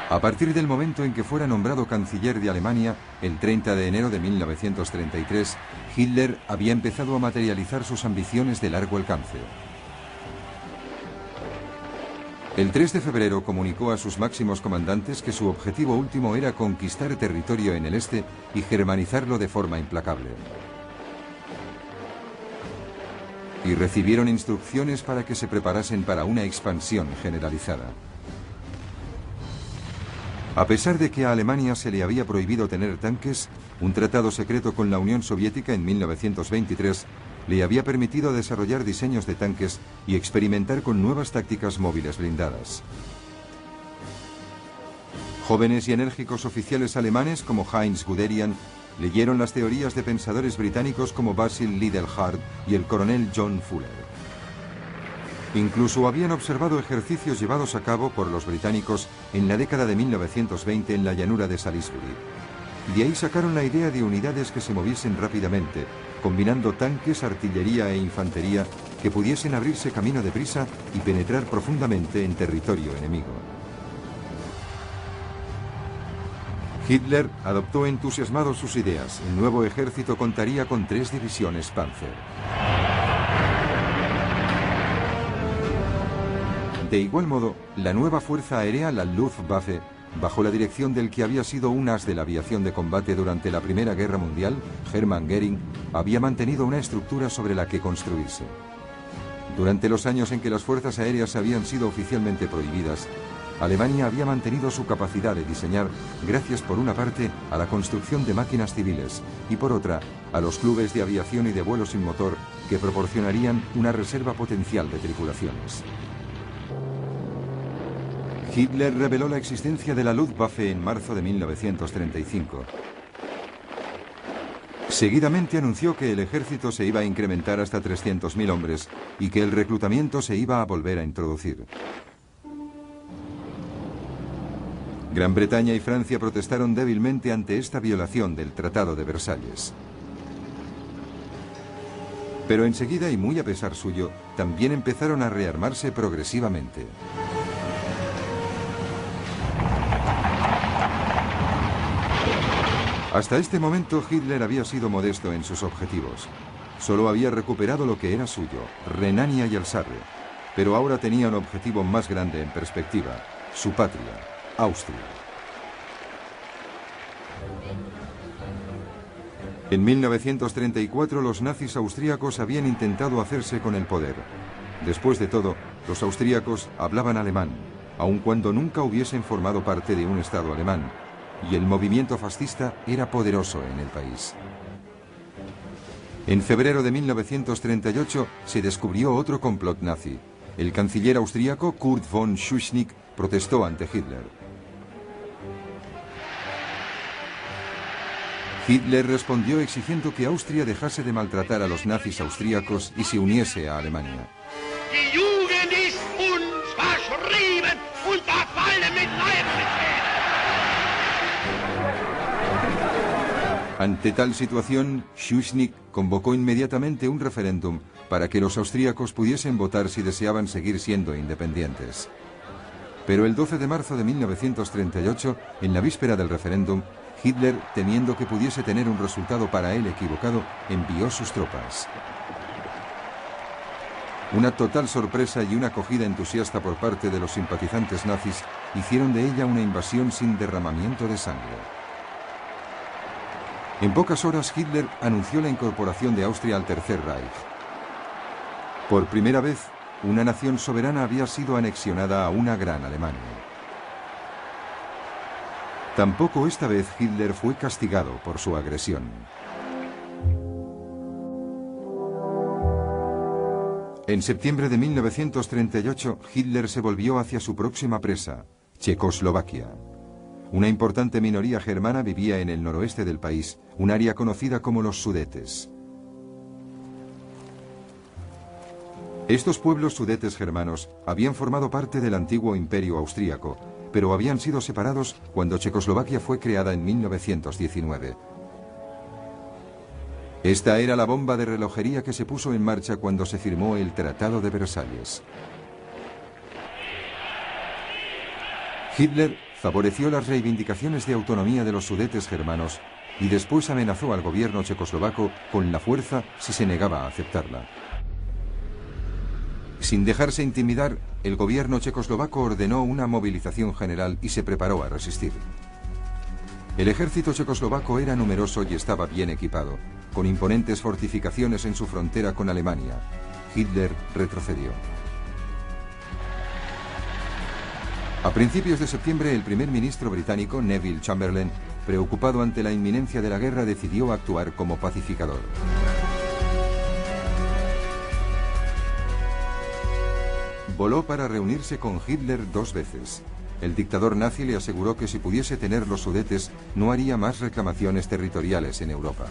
A partir del momento en que fuera nombrado canciller de Alemania, el 30 de enero de 1933, Hitler había empezado a materializar sus ambiciones de largo alcance. El 3 de febrero comunicó a sus máximos comandantes que su objetivo último era conquistar territorio en el este y germanizarlo de forma implacable. Y recibieron instrucciones para que se preparasen para una expansión generalizada. A pesar de que a Alemania se le había prohibido tener tanques, un tratado secreto con la Unión Soviética en 1923 le había permitido desarrollar diseños de tanques y experimentar con nuevas tácticas móviles blindadas. Jóvenes y enérgicos oficiales alemanes como Heinz Guderian leyeron las teorías de pensadores británicos como Basil Liddell-Hart y el coronel John Fuller. Incluso habían observado ejercicios llevados a cabo por los británicos en la década de 1920 en la llanura de Salisbury. De ahí sacaron la idea de unidades que se moviesen rápidamente, combinando tanques, artillería e infantería que pudiesen abrirse camino deprisa y penetrar profundamente en territorio enemigo. Hitler adoptó entusiasmado sus ideas. El nuevo ejército contaría con 3 divisiones Panzer. De igual modo, la nueva fuerza aérea, la Luftwaffe, bajo la dirección del que había sido un as de la aviación de combate durante la Primera Guerra Mundial, Hermann Göring, había mantenido una estructura sobre la que construirse. Durante los años en que las fuerzas aéreas habían sido oficialmente prohibidas, Alemania había mantenido su capacidad de diseñar gracias por una parte a la construcción de máquinas civiles y por otra a los clubes de aviación y de vuelo sin motor que proporcionarían una reserva potencial de tripulaciones. Hitler reveló la existencia de la Luftwaffe en marzo de 1935. Seguidamente anunció que el ejército se iba a incrementar hasta 300.000 hombres y que el reclutamiento se iba a volver a introducir. Gran Bretaña y Francia protestaron débilmente ante esta violación del Tratado de Versalles. Pero enseguida, y muy a pesar suyo, también empezaron a rearmarse progresivamente. Hasta este momento Hitler había sido modesto en sus objetivos. Solo había recuperado lo que era suyo, Renania y Alsace, pero ahora tenía un objetivo más grande en perspectiva, su patria, Austria. En 1934 los nazis austríacos habían intentado hacerse con el poder. Después de todo, los austríacos hablaban alemán, aun cuando nunca hubiesen formado parte de un Estado alemán, y el movimiento fascista era poderoso en el país. En febrero de 1938 se descubrió otro complot nazi. El canciller austríaco Kurt von Schuschnigg protestó ante Hitler. Hitler respondió exigiendo que Austria dejase de maltratar a los nazis austríacos y se uniese a Alemania. Ante tal situación, Schuschnigg convocó inmediatamente un referéndum para que los austríacos pudiesen votar si deseaban seguir siendo independientes. Pero el 12 de marzo de 1938, en la víspera del referéndum, Hitler, temiendo que pudiese tener un resultado para él equivocado, envió sus tropas. Una total sorpresa y una acogida entusiasta por parte de los simpatizantes nazis hicieron de ella una invasión sin derramamiento de sangre. En pocas horas Hitler anunció la incorporación de Austria al Tercer Reich. Por primera vez, una nación soberana había sido anexionada a una gran Alemania. Tampoco esta vez Hitler fue castigado por su agresión. En septiembre de 1938, Hitler se volvió hacia su próxima presa, Checoslovaquia. Una importante minoría germana vivía en el noroeste del país, un área conocida como los Sudetes. Estos pueblos sudetes germanos habían formado parte del antiguo imperio austríaco, pero habían sido separados cuando Checoslovaquia fue creada en 1919. Esta era la bomba de relojería que se puso en marcha cuando se firmó el Tratado de Versalles. Hitler favoreció las reivindicaciones de autonomía de los Sudetes germanos y después amenazó al gobierno checoslovaco con la fuerza si se negaba a aceptarla. Sin dejarse intimidar, el gobierno checoslovaco ordenó una movilización general y se preparó a resistir. El ejército checoslovaco era numeroso y estaba bien equipado, con imponentes fortificaciones en su frontera con Alemania. Hitler retrocedió. A principios de septiembre, el primer ministro británico, Neville Chamberlain, preocupado ante la inminencia de la guerra, decidió actuar como pacificador. Voló para reunirse con Hitler 2 veces. El dictador nazi le aseguró que si pudiese tener los Sudetes, no haría más reclamaciones territoriales en Europa.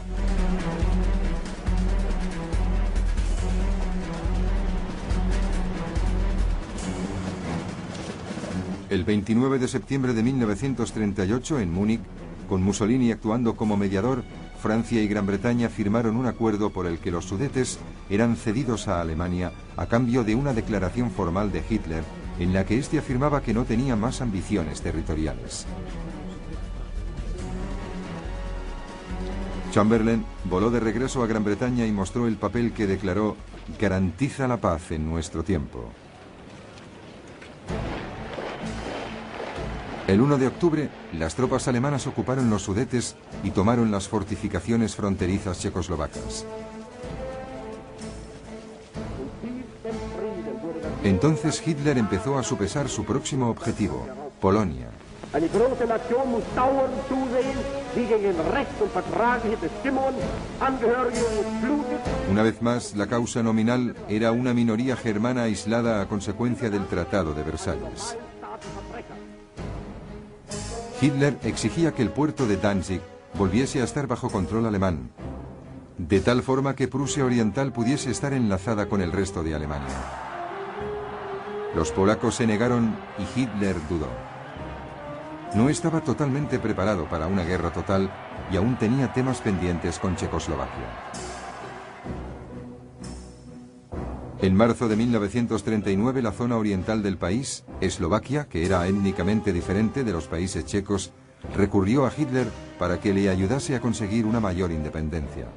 El 29 de septiembre de 1938, en Múnich, con Mussolini actuando como mediador, Francia y Gran Bretaña firmaron un acuerdo por el que los Sudetes eran cedidos a Alemania a cambio de una declaración formal de Hitler en la que éste afirmaba que no tenía más ambiciones territoriales. Chamberlain voló de regreso a Gran Bretaña y mostró el papel que declaró «Garantiza la paz en nuestro tiempo». El 1 de octubre, las tropas alemanas ocuparon los Sudetes y tomaron las fortificaciones fronterizas checoslovacas. Entonces Hitler empezó a sopesar su próximo objetivo, Polonia. Una vez más, la causa nominal era una minoría germana aislada a consecuencia del Tratado de Versalles. Hitler exigía que el puerto de Danzig volviese a estar bajo control alemán, de tal forma que Prusia Oriental pudiese estar enlazada con el resto de Alemania. Los polacos se negaron y Hitler dudó. No estaba totalmente preparado para una guerra total y aún tenía temas pendientes con Checoslovaquia. En marzo de 1939, la zona oriental del país, Eslovaquia, que era étnicamente diferente de los países checos, recurrió a Hitler para que le ayudase a conseguir una mayor independencia.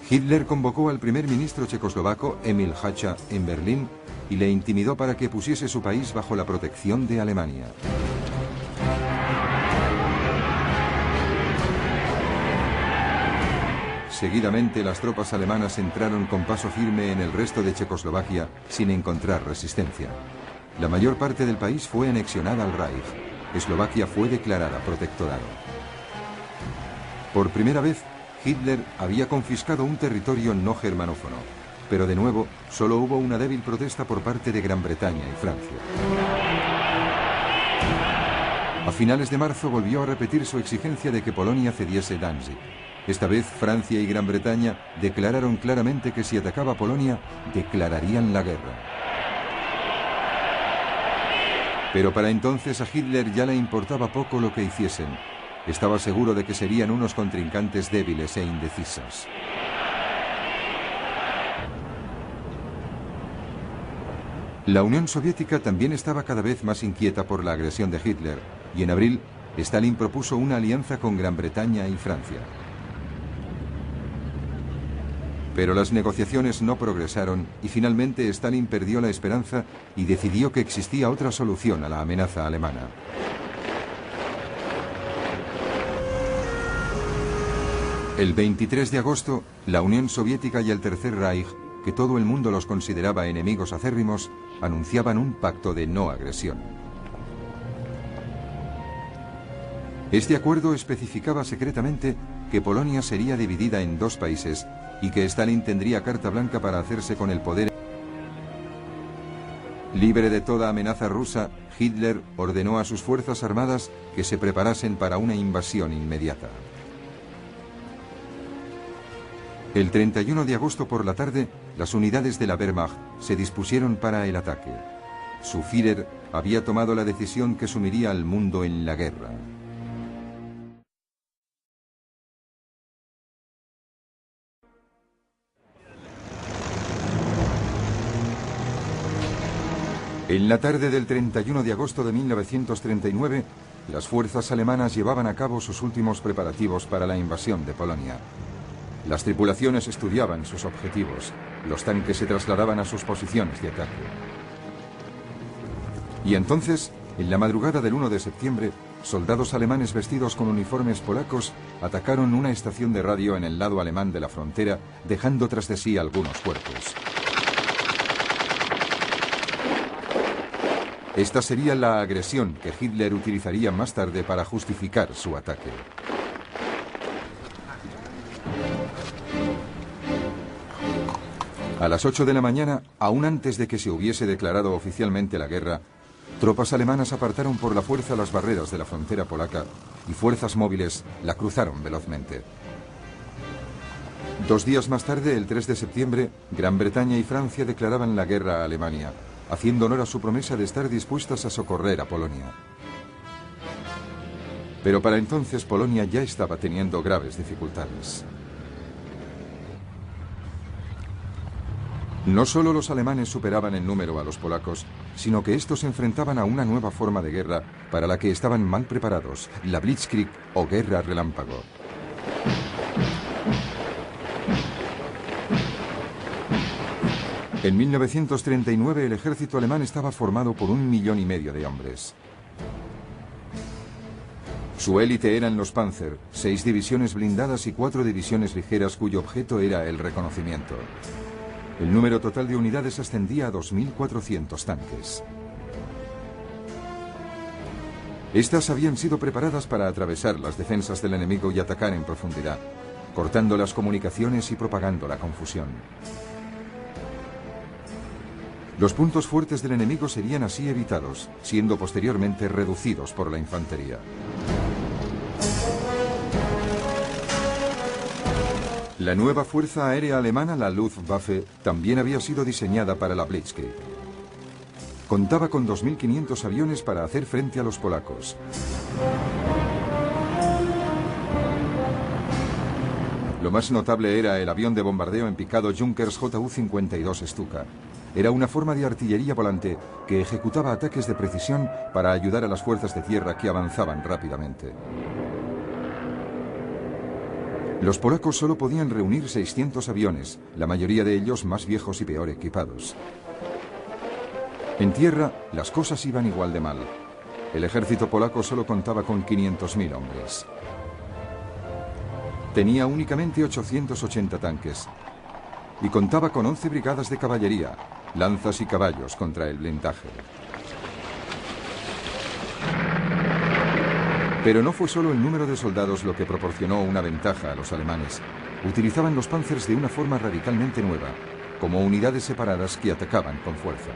Hitler convocó al primer ministro checoslovaco, Emil Hácha, en Berlín y le intimidó para que pusiese su país bajo la protección de Alemania. Seguidamente, las tropas alemanas entraron con paso firme en el resto de Checoslovaquia sin encontrar resistencia. La mayor parte del país fue anexionada al Reich. Eslovaquia fue declarada protectorado. Por primera vez, Hitler había confiscado un territorio no germanófono, pero de nuevo solo hubo una débil protesta por parte de Gran Bretaña y Francia. A finales de marzo volvió a repetir su exigencia de que Polonia cediese Danzig. Esta vez Francia y Gran Bretaña declararon claramente que si atacaba Polonia, declararían la guerra. Pero para entonces a Hitler ya le importaba poco lo que hiciesen. Estaba seguro de que serían unos contrincantes débiles e indecisos. La Unión Soviética también estaba cada vez más inquieta por la agresión de Hitler, y en abril, Stalin propuso una alianza con Gran Bretaña y Francia. Pero las negociaciones no progresaron y finalmente Stalin perdió la esperanza y decidió que existía otra solución a la amenaza alemana. El 23 de agosto, la Unión Soviética y el Tercer Reich, que todo el mundo los consideraba enemigos acérrimos, anunciaban un pacto de no agresión. Este acuerdo especificaba secretamente que Polonia sería dividida en 2 países y que Stalin tendría carta blanca para hacerse con el poder. Libre de toda amenaza rusa, Hitler ordenó a sus fuerzas armadas que se preparasen para una invasión inmediata. El 31 de agosto por la tarde, las unidades de la Wehrmacht se dispusieron para el ataque. Su Führer había tomado la decisión que sumiría al mundo en la guerra. En la tarde del 31 de agosto de 1939, las fuerzas alemanas llevaban a cabo sus últimos preparativos para la invasión de Polonia. Las tripulaciones estudiaban sus objetivos, los tanques se trasladaban a sus posiciones de ataque. Y entonces, en la madrugada del 1 de septiembre, soldados alemanes vestidos con uniformes polacos atacaron una estación de radio en el lado alemán de la frontera, dejando tras de sí algunos cuerpos. Esta sería la agresión que Hitler utilizaría más tarde para justificar su ataque. A las 8 de la mañana, aún antes de que se hubiese declarado oficialmente la guerra, tropas alemanas apartaron por la fuerza las barreras de la frontera polaca y fuerzas móviles la cruzaron velozmente. 2 días más tarde, el 3 de septiembre, Gran Bretaña y Francia declaraban la guerra a Alemania, haciendo honor a su promesa de estar dispuestas a socorrer a Polonia. Pero para entonces Polonia ya estaba teniendo graves dificultades. No solo los alemanes superaban en número a los polacos, sino que estos se enfrentaban a una nueva forma de guerra para la que estaban mal preparados, la Blitzkrieg o guerra relámpago. En 1939 el ejército alemán estaba formado por 1,5 millones de hombres. Su élite eran los Panzer, 6 divisiones blindadas y 4 divisiones ligeras cuyo objeto era el reconocimiento. El número total de unidades ascendía a 2.400 tanques. Estas habían sido preparadas para atravesar las defensas del enemigo y atacar en profundidad, cortando las comunicaciones y propagando la confusión. Los puntos fuertes del enemigo serían así evitados, siendo posteriormente reducidos por la infantería. La nueva fuerza aérea alemana, la Luftwaffe, también había sido diseñada para la Blitzkrieg. Contaba con 2.500 aviones para hacer frente a los polacos. Lo más notable era el avión de bombardeo en picado Junkers Ju-52 Stuka. Era una forma de artillería volante que ejecutaba ataques de precisión para ayudar a las fuerzas de tierra que avanzaban rápidamente. Los polacos solo podían reunir 600 aviones, la mayoría de ellos más viejos y peor equipados. En tierra, las cosas iban igual de mal. El ejército polaco solo contaba con 500.000 hombres. Tenía únicamente 880 tanques y contaba con 11 brigadas de caballería, lanzas y caballos contra el blindaje. Pero no fue solo el número de soldados lo que proporcionó una ventaja a los alemanes. Utilizaban los Panzers de una forma radicalmente nueva, como unidades separadas que atacaban con fuerza.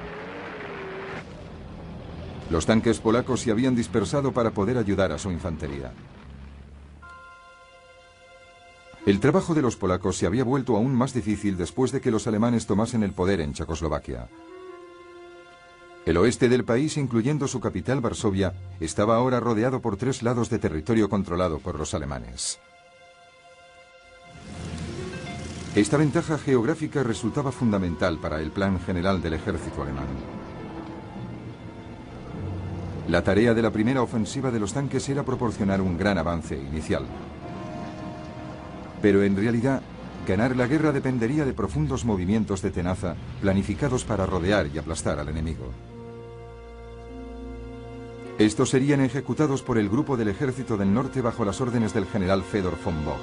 Los tanques polacos se habían dispersado para poder ayudar a su infantería. El trabajo de los polacos se había vuelto aún más difícil después de que los alemanes tomasen el poder en Checoslovaquia. El oeste del país, incluyendo su capital Varsovia, estaba ahora rodeado por 3 lados de territorio controlado por los alemanes. Esta ventaja geográfica resultaba fundamental para el plan general del ejército alemán. La tarea de la primera ofensiva de los tanques era proporcionar un gran avance inicial. Pero en realidad, ganar la guerra dependería de profundos movimientos de tenaza planificados para rodear y aplastar al enemigo. Estos serían ejecutados por el Grupo del Ejército del Norte bajo las órdenes del general Fedor von Bock.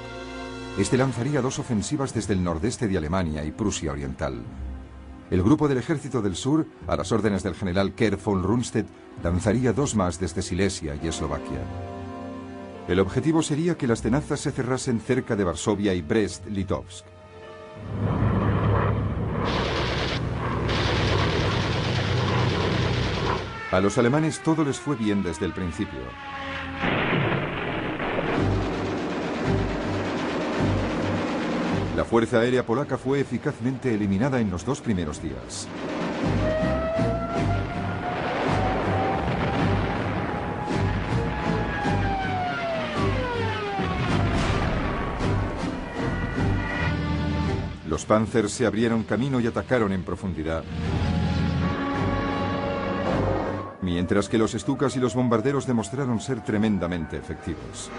Este lanzaría 2 ofensivas desde el nordeste de Alemania y Prusia Oriental. El Grupo del Ejército del Sur, a las órdenes del general Kerr von Rundstedt, lanzaría 2 más desde Silesia y Eslovaquia. El objetivo sería que las tenazas se cerrasen cerca de Varsovia y Brest-Litovsk. A los alemanes todo les fue bien desde el principio. La fuerza aérea polaca fue eficazmente eliminada en los 2 primeros días. Los Panzers se abrieron camino y atacaron en profundidad. mientras que los Stukas y los bombarderos demostraron ser tremendamente efectivos.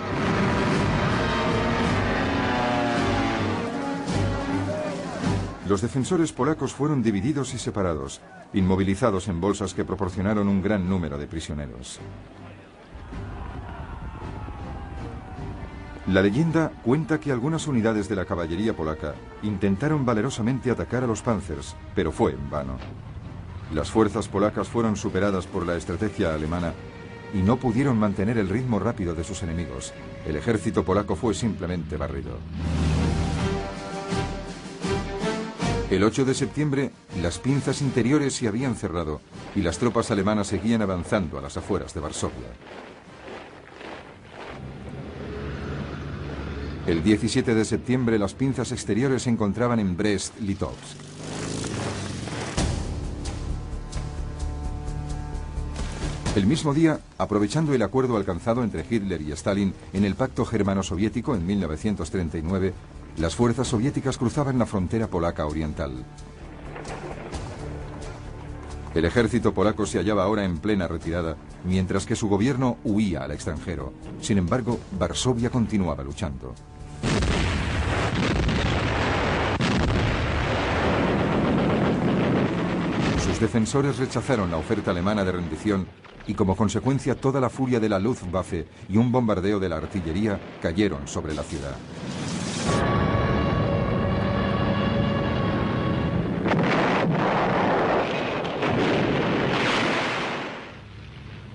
Los defensores polacos fueron divididos y separados, inmovilizados en bolsas que proporcionaron un gran número de prisioneros. La leyenda cuenta que algunas unidades de la caballería polaca intentaron valerosamente atacar a los Panzers, pero fue en vano. Las fuerzas polacas fueron superadas por la estrategia alemana y no pudieron mantener el ritmo rápido de sus enemigos. El ejército polaco fue simplemente barrido. El 8 de septiembre, las pinzas interiores se habían cerrado y las tropas alemanas seguían avanzando a las afueras de Varsovia. El 17 de septiembre, las pinzas exteriores se encontraban en Brest-Litovsk. El mismo día, aprovechando el acuerdo alcanzado entre Hitler y Stalin en el Pacto Germano-Soviético en 1939, las fuerzas soviéticas cruzaban la frontera polaca oriental. El ejército polaco se hallaba ahora en plena retirada, mientras que su gobierno huía al extranjero. Sin embargo, Varsovia continuaba luchando. Sus defensores rechazaron la oferta alemana de rendición y como consecuencia toda la furia de la Luftwaffe y un bombardeo de la artillería cayeron sobre la ciudad.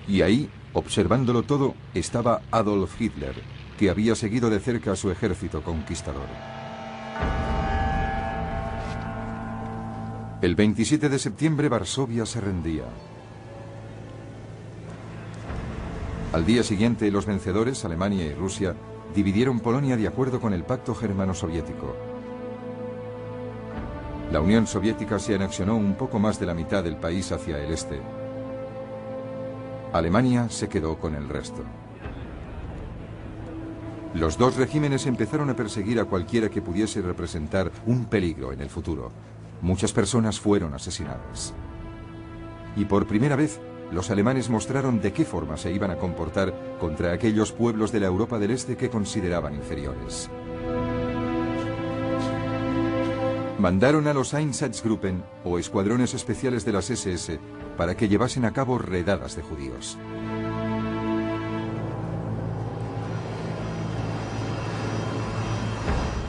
Y ahí, observándolo todo, estaba Adolf Hitler, que había seguido de cerca a su ejército conquistador. El 27 de septiembre, Varsovia se rendía. Al día siguiente, los vencedores, Alemania y Rusia, dividieron Polonia de acuerdo con el Pacto Germano-Soviético. La Unión Soviética se anexionó un poco más de la mitad del país hacia el este. Alemania se quedó con el resto. Los dos regímenes empezaron a perseguir a cualquiera que pudiese representar un peligro en el futuro. Muchas personas fueron asesinadas. Y por primera vez, los alemanes mostraron de qué forma se iban a comportar contra aquellos pueblos de la Europa del Este que consideraban inferiores. Mandaron a los Einsatzgruppen, o escuadrones especiales de las SS, para que llevasen a cabo redadas de judíos.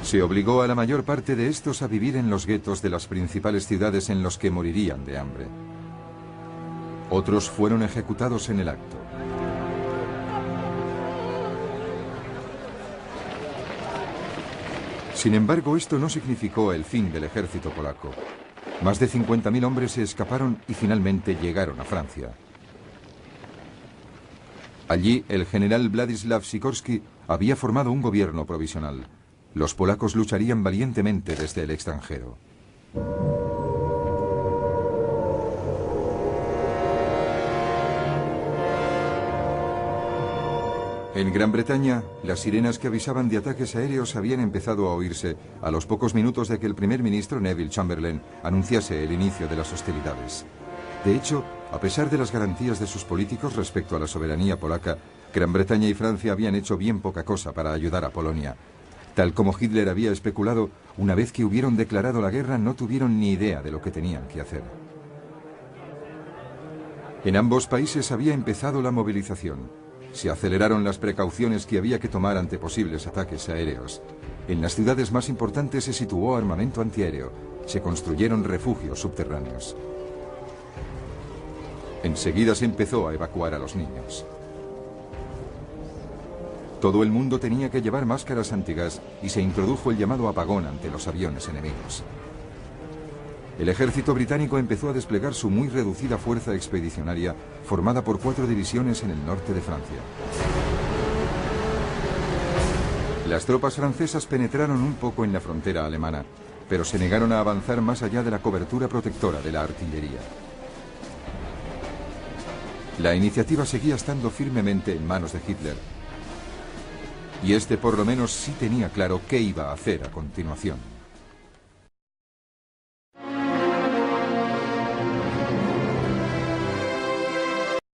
Se obligó a la mayor parte de estos a vivir en los guetos de las principales ciudades en los que morirían de hambre. Otros fueron ejecutados en el acto. Sin embargo, esto no significó el fin del ejército polaco. Más de 50.000 hombres se escaparon y finalmente llegaron a Francia. Allí, el general Władysław Sikorski había formado un gobierno provisional. Los polacos lucharían valientemente desde el extranjero. En Gran Bretaña, las sirenas que avisaban de ataques aéreos habían empezado a oírse a los pocos minutos de que el primer ministro Neville Chamberlain anunciase el inicio de las hostilidades. De hecho, a pesar de las garantías de sus políticos respecto a la soberanía polaca, Gran Bretaña y Francia habían hecho bien poca cosa para ayudar a Polonia. Tal como Hitler había especulado, una vez que hubieron declarado la guerra no tuvieron ni idea de lo que tenían que hacer. En ambos países había empezado la movilización. Se aceleraron las precauciones que había que tomar ante posibles ataques aéreos. En las ciudades más importantes se situó armamento antiaéreo. Se construyeron refugios subterráneos. Enseguida se empezó a evacuar a los niños. Todo el mundo tenía que llevar máscaras antigas y se introdujo el llamado apagón ante los aviones enemigos. El ejército británico empezó a desplegar su muy reducida fuerza expedicionaria, formada por 4 divisiones en el norte de Francia. Las tropas francesas penetraron un poco en la frontera alemana, pero se negaron a avanzar más allá de la cobertura protectora de la artillería. La iniciativa seguía estando firmemente en manos de Hitler, y este por lo menos sí tenía claro qué iba a hacer a continuación.